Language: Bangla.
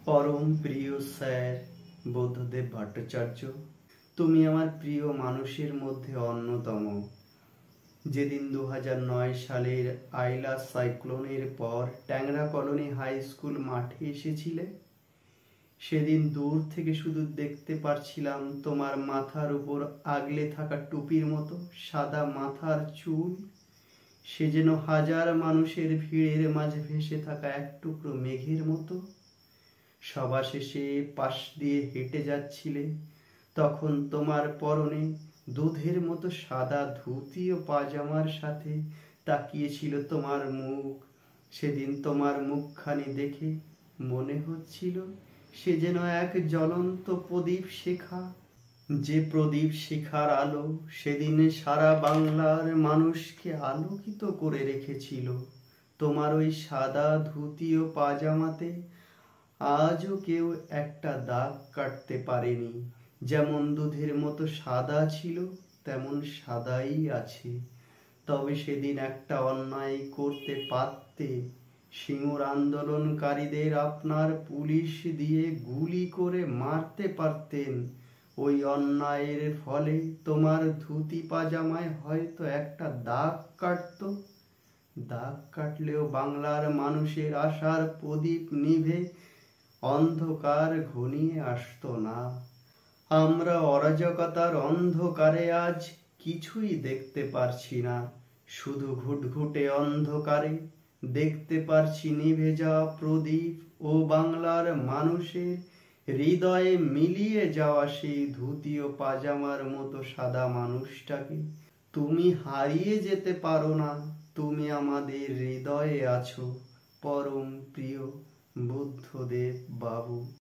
পরম প্রিয় স্যার বুদ্ধদেব ভট্টাচার্য, তুমি আমার প্রিয় মানুষের মধ্যে অন্যতম। যেদিন 2009 সালের আইলা সাইক্লোনের পর ট্যাংরা কলোনি হাই স্কুল মাঠে এসেছিলে, সেদিন দূর থেকে শুধু দেখতে পারছিলাম তোমার মাথার উপর আগলে থাকা টুপির মতো সাদা মাথার চুল। সে যেন হাজার মানুষের ভিড়ের মাঝে ভেসে থাকা এক টুকরো মেঘের মতো। সভা শেষে পাশ দিয়ে হেঁটে যাচ্ছিলে, তখন তোমার পরনে দুধের মতো সাদা ধুতি ও পাজামার সাথে তাকিয়েছিল তোমার মুখ। সেদিন তোমার মুখখানি দেখে মনে হচ্ছিল সে যেন এক জ্বলন্ত প্রদীপ শিখা, যে প্রদীপ শিখার আলো সেদিন সারা বাংলার মানুষকে আলোকিত করে রেখেছিল। তোমার ওই সাদা ধুতি ও পাজামাতে আজও কেউ একটা দাগ কাটতে পারেনি। যেমন দুধের মতো সাদা ছিল তেমন সাদাই আছে। তবে সেদিন একটা অন্যায় করতে পারতে। সিঙ্গুর আন্দোলনকারীদের আপনার পুলিশ দিয়ে গুলি করে মারতে পারতেন। ওই অন্যায়ের ফলে তোমার ধুতি পাজামায় হয়তো একটা দাগ কাটতো। দাগ কাটলেও বাংলার মানুষের আশার প্রদীপ নিভে অন্ধকার ঘনিয়ে আসতো না। আমরা অরাজকতার অন্ধকারে আজ কিছুই দেখতে পারছি না। শুধু ঘুটঘুটে অন্ধকারে দেখতে পারছি নিভে যাওয়া প্রদীপ ও বাংলার মানুষের হৃদয়ে মিলিয়ে যাওয়া সেই ধুতি ও পাজামার মতো সাদা মানুষটাকে। তুমি হারিয়ে যেতে পারো না, তুমি আমাদের হৃদয়ে আছো। পরম প্রিয় বুদ্ধদেব বাবু।